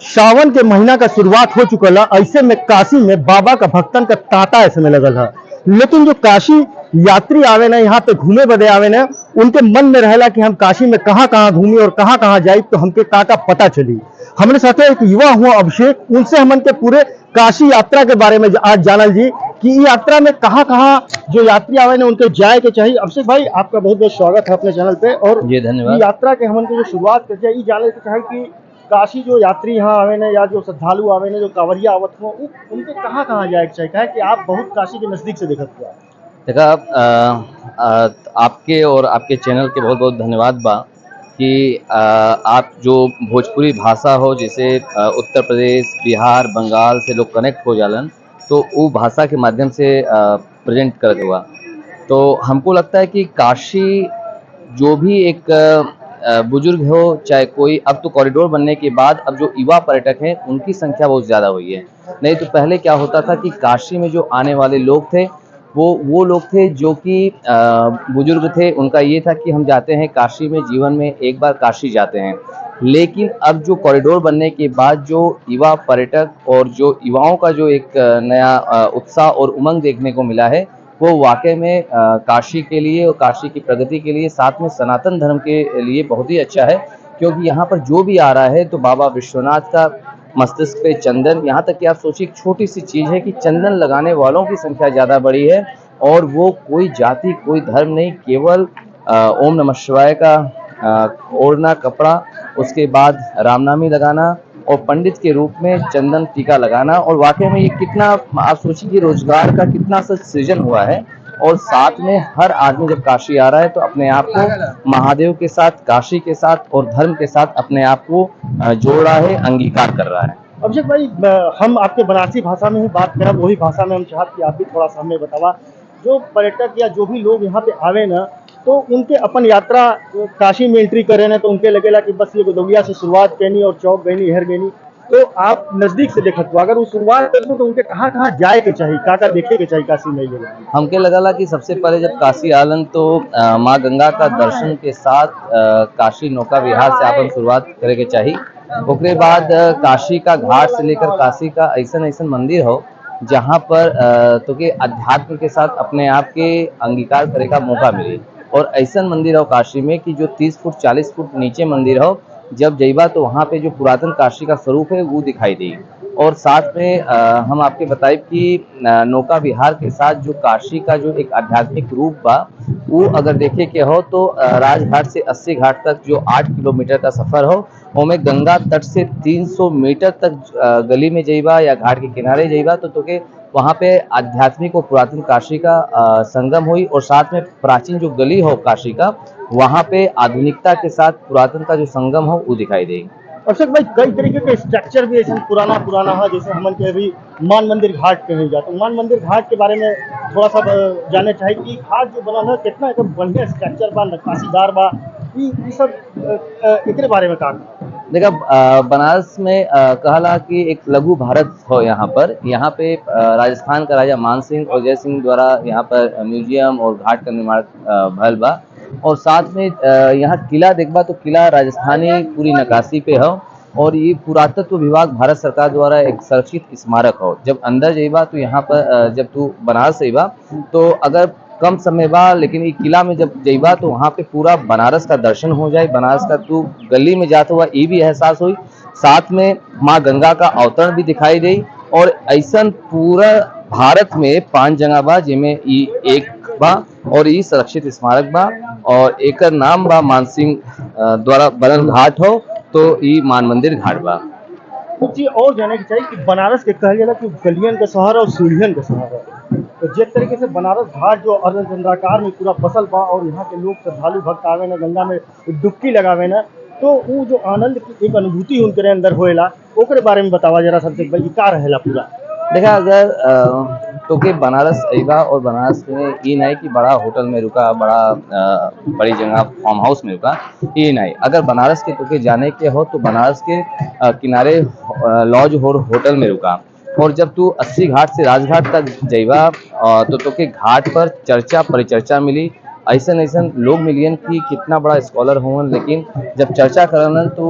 सावन के महीना का शुरुआत हो चुकल है। ऐसे में काशी में बाबा का भक्तन का तांता ऐसे में लगल है। लेकिन जो काशी यात्री आवे ना, यहाँ पे घूमे बदे आवे ना, उनके मन में रहेला कि हम काशी में कहाँ कहाँ घूमी और कहाँ कहाँ जाई तो हमके का पता चली। हमारे साथ एक युवा हुआ अभिषेक, उनसे हमन के पूरे काशी यात्रा के बारे में आज जानल जी कि ये यात्रा में कहाँ कहाँ जो यात्री आवे ना उनके जाए के चाहिए। अभिषेक भाई, आपका बहुत बहुत स्वागत है अपने चैनल पे। और जी धन्यवाद। यात्रा के हमन को जो शुरुआत करते हैं, ये जाने के चाहे कि काशी जो यात्री यहाँ आवे ने या जो श्रद्धालु आवे ने, जो कांवरिया आवत हो, उनके कहाँ कहाँ जाए के चाहिए? कि आप बहुत काशी के नजदीक से देखत हुआ। देखा, आपके और आपके चैनल के बहुत बहुत धन्यवाद बा कि आप जो भोजपुरी भाषा हो, जैसे उत्तर प्रदेश, बिहार, बंगाल से लोग कनेक्ट हो जालन, तो वो भाषा के माध्यम से प्रेजेंट करत हुआ। तो हमको लगता है कि काशी जो भी एक बुजुर्ग हो चाहे कोई, अब तो कॉरिडोर बनने के बाद अब जो युवा पर्यटक हैं उनकी संख्या बहुत ज़्यादा हुई है। नहीं तो पहले क्या होता था कि काशी में जो आने वाले लोग थे वो लोग थे जो कि बुजुर्ग थे। उनका ये था कि हम जाते हैं काशी में, जीवन में एक बार काशी जाते हैं। लेकिन अब जो कॉरिडोर बनने के बाद जो युवा पर्यटक और जो युवाओं का जो एक नया उत्साह और उमंग देखने को मिला है, वो वाकई में काशी के लिए और काशी की प्रगति के लिए, साथ में सनातन धर्म के लिए बहुत ही अच्छा है। क्योंकि यहाँ पर जो भी आ रहा है तो बाबा विश्वनाथ का मस्तिष्क पे चंदन, यहाँ तक कि आप सोचिए एक छोटी सी चीज़ है कि चंदन लगाने वालों की संख्या ज़्यादा बढ़ी है। और वो कोई जाति कोई धर्म नहीं, केवल ओम नमः शिवाय का ओढ़ना कपड़ा, उसके बाद रामनामी लगाना और पंडित के रूप में चंदन टीका लगाना। और वाकई में ये कितना, आप सोचिए कि रोजगार का कितना सा सृजन हुआ है। और साथ में हर आदमी जब काशी आ रहा है तो अपने आप को महादेव के साथ, काशी के साथ और धर्म के साथ अपने आप को जोड़ रहा है, अंगीकार कर रहा है। अभिषेक भाई, हम आपके बनारसी भाषा में ही बात करें, वही भाषा में हम चाहते कि आप भी थोड़ा सा हमें बतावा। जो पर्यटक या जो भी लोग यहाँ पे आवे ना, तो उनके अपन यात्रा काशी में एंट्री करे ना, तो उनके लगेला कि बस ये गोदौलिया से शुरुआत करनी और चौक गईनी, हेर गईनी। तो आप नजदीक से देखत हो, अगर वो शुरुआत करो तो उनके कहाँ कहाँ जाए के चाहिए, क्या देखे के चाहिए काशी में? हमके लगला कि सबसे पहले जब काशी आलन तो माँ गंगा का दर्शन के साथ काशी नौका विहार से अपन शुरुआत करे के चाहिए। उसके बाद काशी का घाट से लेकर काशी का ऐसा ऐसा मंदिर हो जहाँ पर तो के अध्यात्म के साथ अपने आप के अंगीकार करे का मौका मिले। और ऐसा मंदिर हो काशी में कि जो 30 फुट 40 फुट नीचे मंदिर हो, जब जइबा तो वहाँ पे जो पुरातन काशी का स्वरूप है वो दिखाई देगी। और साथ में हम आपके बताए कि नौका विहार के साथ जो काशी का जो एक आध्यात्मिक रूप बा, वो अगर देखे के हो तो राजघाट से 80 घाट तक जो 8 किलोमीटर का सफर हो, उसमें गंगा तट से 300 मीटर तक गली में जइबा या घाट के किनारे जइबा तो के वहाँ पे आध्यात्मिक और पुरातन काशी का संगम हुई। और साथ में प्राचीन जो गली हो काशी का, वहाँ पे आधुनिकता के साथ पुरातन का जो संगम हो वो दिखाई देगी। अभिषेक भाई, कई तरीके के स्ट्रक्चर भी ऐसे पुराना है, जैसे हमन के अभी मान मंदिर घाट कहे जाते, मान मंदिर घाट के बारे में थोड़ा सा जाने चाहिए कि घाट जो बना है कितना एकदम बढ़िया स्ट्रक्चर बा, नक्काशीदार बा, ये सब एक बारे में कहा। देखा, बनारस में कहला कि एक लघु भारत हो यहाँ पर। यहाँ पे राजस्थान का राजा मान सिंह और जय सिंह द्वारा यहाँ पर म्यूजियम और घाट का निर्माण भल बा। और साथ में यहाँ किला देखबा तो किला राजस्थानी पूरी नक्काशी पे हो। और ये पुरातत्व विभाग भारत सरकार द्वारा एक संरक्षित स्मारक हो। जब अंदर जाइबा तो यहाँ पर जब तू बनारस जाइबा तो अगर कम समय बा, लेकिन ये किला में जब जाइबा तो वहाँ पे पूरा बनारस का दर्शन हो जाए, बनारस का तू गली में जाता हुआ ये भी एहसास हुई। साथ में माँ गंगा का अवतरण भी दिखाई दे। और ऐसा पूरा भारत में 5 जगह बा जिनमें एक बा और ये सुरक्षित स्मारक बा और एक नाम बा मान सिंह द्वारा बनल घाट हो, तो ये मान मंदिर घाट बा। कुछ चीज और जाने की चाहिए कि बनारस के कहल जाला कि गलियन का शहर और सीढ़ियन का शहर है। तो जिस तरीके से बनारस घाट जो अर्धचंद्राकार में पूरा बसल बा और यहाँ के लोग श्रद्धालु भक्त आवे ना, गंगा में डुबकी लगावे ना, तो वो जो आनंद की एक अनुभूति उनके अंदर होएला, ओकरे बारे में बतावा जरा सबसे भाई, क्या रहेला पूरा। देखा, अगर तो के बनारस आइबा और बनारस में ये नहीं कि बड़ा होटल में रुका, बड़ी जगह फार्म हाउस में रुका, ये नहीं। अगर बनारस के तो के जाने के हो तो बनारस के किनारे लॉज और होटल में रुका। और जब तू 80 घाट से राजघाट तक जइबा तो तोके घाट पर चर्चा परिचर्चा मिली। ऐसन ऐसन लोग मिलियन कि कितना बड़ा स्कॉलर होवन, लेकिन जब चर्चा करलन तो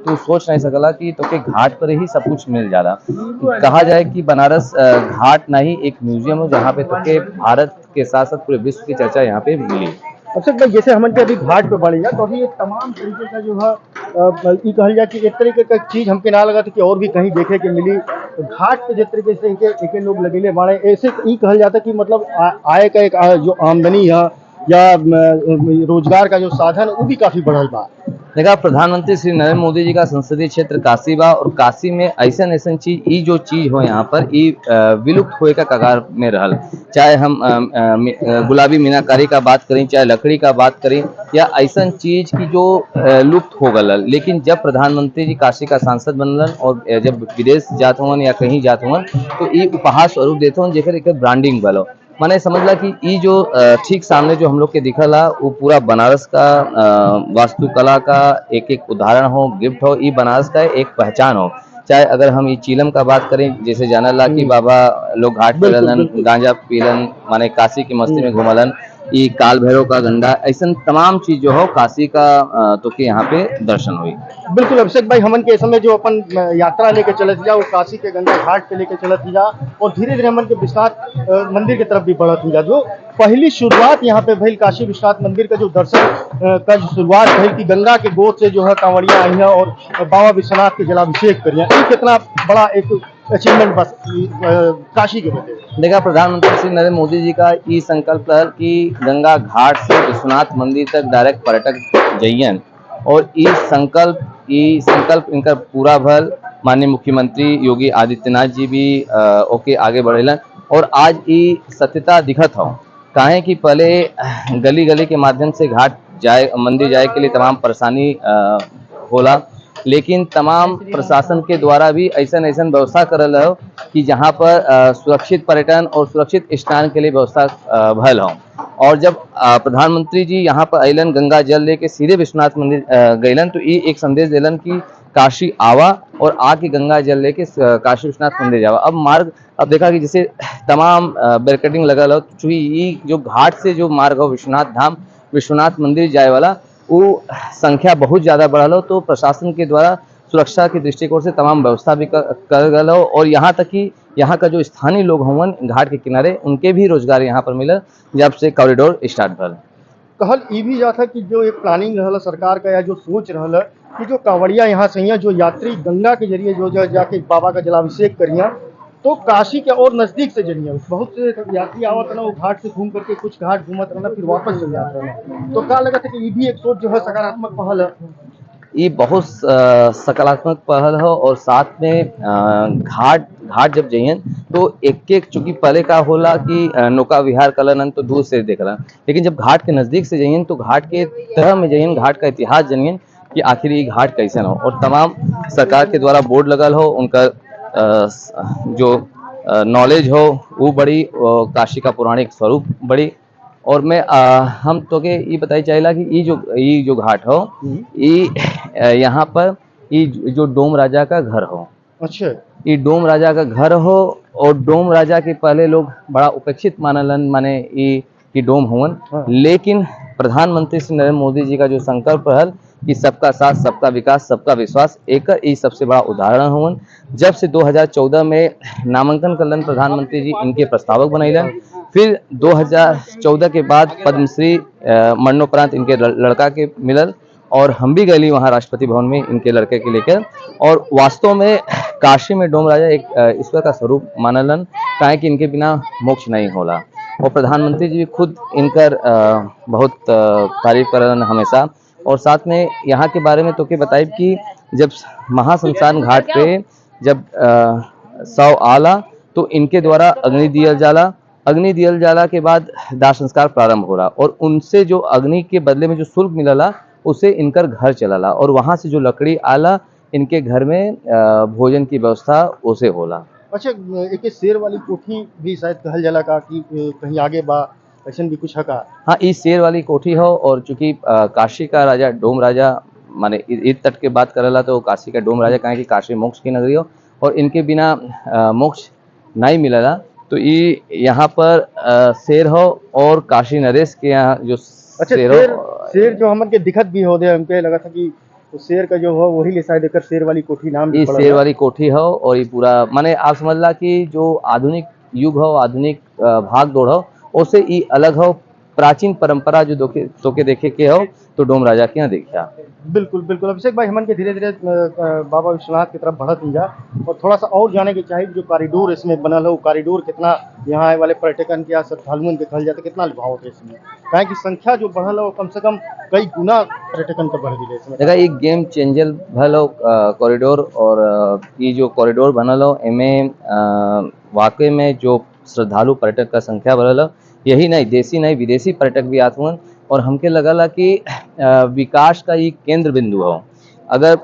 तू सोच नहीं सकला कि तोके घाट पर ही सब कुछ मिल जाला। कहा जाए कि बनारस घाट नहीं एक म्यूजियम हो जहाँ पे तोके भारत के साथ साथ पूरे विश्व की चर्चा यहाँ पे मिली। अक्षत भाई, जैसे हमन के अभी घाट पे बढ़ी जा तो अभी ये तमाम तरीके का जो है ई कहल जाए कि एक तरीके का चीज हमके ना लगा था कि और भी कहीं देखे के मिली। घाट पे जिस तरीके से इनके लोग लगेले बाड़े, ऐसे ई कहल जाता कि मतलब आय का एक जो आमदनी है या रोजगार का जो साधन वो भी काफी बढ़ल बा। देखा, प्रधानमंत्री श्री नरेंद्र मोदी जी का संसदीय क्षेत्र काशी बा और काशी में ऐसन ऐसन चीज ई जो चीज हो यहाँ पर ई विलुप्त होए का कगार में रहल। चाहे हम गुलाबी मीनाकारी का बात करें, चाहे लकड़ी का बात करें, या ऐसन चीज की जो लुप्त हो गल। लेकिन जब प्रधानमंत्री जी काशी का सांसद बनलन और जब विदेश जात होवन या कहीं जात होवन तो ई उपहार स्वरूप देते होवन जेकर एक ब्रांडिंग बलो। मैंने समझला कि ई जो ठीक सामने जो हम लोग के दिखला वो पूरा बनारस का वास्तुकला का एक एक उदाहरण हो, गिफ्ट हो। ई बनारस का एक पहचान हो। चाहे अगर हम ई चीलम का बात करें, जैसे जानला कि बाबा लोग घाट पे रहलन, गांजा पीलन, माने काशी की मस्ती में घूमलन। ई काल भैरव का गंडा, ऐसा तमाम चीज जो हो काशी का तो के यहाँ पे दर्शन हुई। बिल्कुल अभिषेक भाई, हमन के समय जो अपन यात्रा लेके चलत जा वो काशी के गंगा घाट पे लेके चलत जा और धीरे धीरे हमन के विश्वनाथ मंदिर की तरफ भी बढ़त जा। जो पहली शुरुआत यहाँ पे भइल काशी विश्वनाथ मंदिर का जो दर्शन का जो शुरुआत भइल कि गंगा के गोद से जो है कांवड़िया आई है और बाबा विश्वनाथ के जलाभिषेक करिए, ये कितना बड़ा एक अचीवमेंट बस काशी के बदले। देखा, प्रधानमंत्री श्री नरेंद्र मोदी जी का ई संकल्प है कि गंगा घाट से विश्वनाथ मंदिर तक डायरेक्ट पर्यटक जइयन और ई संकल्प इनका पूरा भल। माननीय मुख्यमंत्री योगी आदित्यनाथ जी भी ओके आगे बढ़ेलन और आज ई सत्यता दिखत हो। काहे कि पहले गली गली के माध्यम से घाट जाए मंदिर जाए के लिए तमाम परेशानी होला, लेकिन तमाम प्रशासन के द्वारा भी ऐसा व्यवस्था करल हो कि जहाँ पर सुरक्षित पर्यटन और सुरक्षित स्नान के लिए व्यवस्था भल हो। और जब प्रधानमंत्री जी यहाँ पर अलन गंगा जल लेके सीधे विश्वनाथ मंदिर गईलन तो ये एक संदेश दिलन कि काशी आवा और आके गंगा जल लेके काशी विश्वनाथ मंदिर जावा। अब देखा कि जैसे तमाम बैरिकेडिंग लगल हो, चूंकि ये जो घाट से जो मार्ग हो विश्वनाथ धाम विश्वनाथ मंदिर जाए वाला वो संख्या बहुत ज़्यादा बढ़ल हो, तो प्रशासन के द्वारा सुरक्षा के दृष्टिकोण से तमाम व्यवस्था भी कर गल हो। और यहाँ तक कि यहाँ का जो स्थानीय लोग होवन घाट के किनारे उनके भी रोजगार यहाँ पर मिलल जब से कॉरिडोर स्टार्ट भल। कहल ई भी जाता कि जो एक प्लानिंग रहल सरकार का या जो सोच रहल कि जो कांवड़िया यहाँ से जो यात्री गंगा के जरिए जो जाके बाबा का जलाभिषेक करिया तो काशी के और नजदीक से जरिए बहुत से यात्री आवत ना वो घाट से घूम करके कुछ घाट घूमत रहना फिर वापस चल जाता है। तो क्या लगा था कि ये भी एक सोच जो है सकारात्मक पहल है। ये बहुत सकारात्मक पहल हो और साथ में घाट जब जइयन तो एक चूंकि पहले का होला कि नौका विहार कलन तो दूर से देखलन, लेकिन जब घाट के नजदीक से जइयन तो घाट के तरह में जइयन, घाट का इतिहास जनियन कि आखिर ये घाट कैसन हो। और तमाम सरकार के द्वारा बोर्ड लगल हो, उनका जो नॉलेज हो वो बड़ी, काशी का पौराणिक स्वरूप बड़ी। और मैं हम तो के ये बताई चाहेला कि ये जो घाट हो ये यहाँ पर ये जो डोम राजा का घर हो। अच्छा, ये डोम राजा का घर हो और डोम राजा के पहले लोग बड़ा उपेक्षित मानलन, माने ये डोम होवन। लेकिन प्रधानमंत्री श्री नरेंद्र मोदी जी का जो संकल्प है कि सबका साथ सबका विकास सबका विश्वास, एक ये सबसे बड़ा उदाहरण होवन। जब से 2014 में नामांकन करलन प्रधानमंत्री जी इनके प्रस्तावक बनैलन, फिर 2014 के बाद पद्मश्री मरणोपरांत इनके लड़का के मिलल और हम भी गए वहाँ राष्ट्रपति भवन में इनके लड़के के लेकर। और वास्तव में काशी में डोम राजा एक ईश्वर का स्वरूप मानलन, काहे कि इनके बिना मोक्ष नहीं होला। और प्रधानमंत्री जी भी खुद इनकर बहुत तारीफ करलन हमेशा। और साथ में यहाँ के बारे में तो के बताइब कि जब महाशमशान घाट पे जब शव आला तो इनके द्वारा अग्नि दियल जाला के बाद दाह संस्कार प्रारंभ होला और उनसे जो अग्नि के बदले में जो शुल्क मिलला उसे इनकर घर चलाला और वहां से जो लकड़ी आला इनके घर में भोजन की व्यवस्था उसे होला। अच्छा, एक शेर वाली कोठी भी शायद कहल जाला का कि कहीं आगे बा ऐसा भी कुछ है का? हाँ, इस शेर वाली कोठी हो और चूंकि काशी का राजा डोम राजा माने इस तट के बात करेला तो काशी का डोम राजा कहे कि काशी मोक्ष की नगरी हो और इनके बिना मोक्ष नहीं मिलेला। तो ये यहाँ पर शेर हो और काशी नरेश के यहाँ जो अच्छा शेर शेर हो, शेर जो हमन के दिखत भी हो दे, हमके लगा था कि वो शेर का जो हो वही ले शायद एकर शेर वाली कोठी नाम भी ये पड़ल शेर बा। वाली कोठी हो और ये पूरा माने आप समझला कि जो आधुनिक युग हो, आधुनिक भाग दौड़ हो, उससे ये अलग हो। प्राचीन परंपरा जो तोके देखे के हो तो डोम राजा के यहाँ देखा। बिल्कुल बिल्कुल अभिषेक भाई, हमन के धीरे धीरे बाबा विश्वनाथ की तरफ बढ़त ही जा और थोड़ा सा और जाने के चाहिए जो कॉरिडोर इसमें बनल हो, कॉरिडोर कितना यहाँ आए वाले पर्यटकन के या श्रद्धालुओं के कहल जाता कितना लुभाव होता है इसमें, काहे की संख्या जो बढ़ल हो कम से कम कई गुना पर्यटकन का बढ़ गई इसमें। देखा एक गेम चेंजर भल हो कॉरिडोर, और ये जो कॉरिडोर बनल हो इनमें वाकई में जो श्रद्धालु पर्यटक का संख्या बढ़ल हो, यही नहीं देसी नहीं विदेशी पर्यटक भी आते हैं। और हमके लगला कि विकास का ये केंद्र बिंदु हो। अगर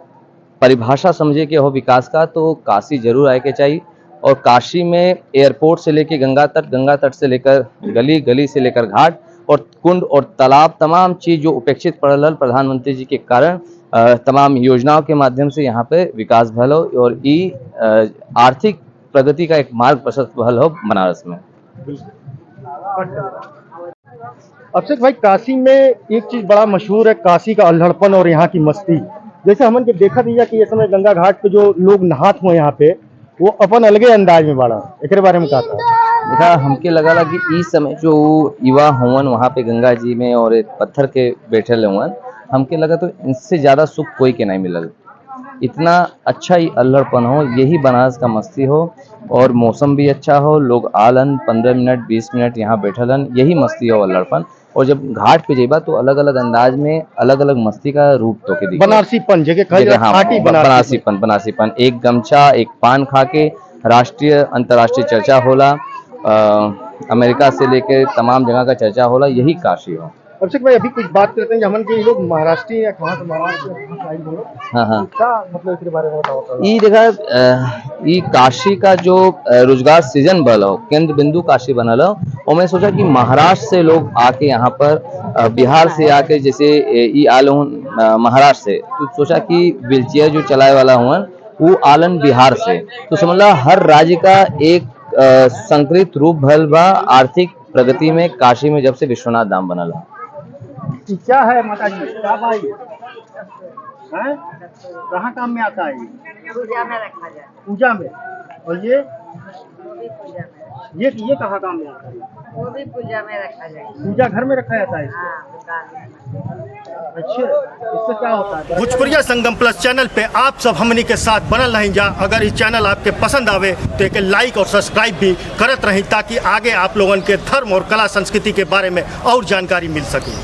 परिभाषा समझे के हो विकास का तो काशी जरूर आए के चाहिए। और काशी में एयरपोर्ट से लेकर गंगा तट से लेकर गली गली से लेकर घाट और कुंड और तालाब, तमाम चीज जो उपेक्षित पड़ल हल प्रधानमंत्री जी के कारण तमाम योजनाओं के माध्यम से यहाँ पे विकास भल हो और ये आर्थिक प्रगति का एक मार्ग प्रशस्त भल हो बनारस में। अभिषेक भाई, काशी में एक चीज बड़ा मशहूर है, काशी का अल्हड़पन और यहाँ की मस्ती। जैसे हमन के देखा दिया कि इस समय गंगा घाट पे जो लोग नहात हुए यहाँ पे वो अपन अलगे अंदाज में बाड़ा, एक बारे में कहता देखा हमके लगा कि इस समय जो युवा हुवन वहाँ पे गंगा जी में और एक पत्थर के बैठे हुवन, हमके लगा तो इनसे ज्यादा सुख कोई के नहीं मिलल। इतना अच्छा ही अल्हड़पन हो, यही बनारस का मस्ती हो और मौसम भी अच्छा हो, लोग आलन 15 मिनट 20 मिनट यहाँ बैठलन, यही मस्ती हो अल्हड़पन। और जब घाट पे जेबा तो अलग अलग अंदाज में अलग अलग मस्ती का रूप तो के दिखे। बनारसीपन जगह खाली खाटी बनारसीपन। बनारसीपन एक गमछा एक पान खा के राष्ट्रीय अंतर्राष्ट्रीय चर्चा होला, अमेरिका से लेकर तमाम जगह का चर्चा होला, यही काशी हो। अभिषेक भाई, अभी कुछ बात करते हैं कि हमन के ये लोग महाराष्ट्र या कहाँ से महाराष्ट्र। हाँ क्या मतलब इसके बारे में बताओ। ये देखा ये काशी का जो रोजगार सृजन बल हो, केंद्र बिंदु काशी बनल हो, और मैं सोचा कि महाराष्ट्र से लोग आके यहाँ पर बिहार से आके जैसे ये आल महाराष्ट्र से, तो सोचा कि व्हीलचेयर जो चलाए वाला हुआ वो आलन बिहार से, तो समझ लो हर राज्य का एक संकलित रूप भल बा आर्थिक प्रगति में काशी में जब से विश्वनाथ धाम बनल हो। क्या है माता जी, क्या भाई है, कहाँ काम में आता है? पूजा में रखा जाए। पूजा में। और ये वो भी पूजा में। ये कहाँ काम में आता है? वो भी पूजा में रखा जाए। पूजा घर में रखा जाता है। हाँ, दुकान में। अच्छा, इससे क्या होता है? भोजपुरिया संगम प्लस चैनल पे आप सब हमनी के साथ बनल रही जा। अगर इस चैनल आपके पसंद आवे तो एक लाइक और सब्सक्राइब भी करत रही, ताकि आगे आप लोगन के धर्म और कला संस्कृति के बारे में और जानकारी मिल सके।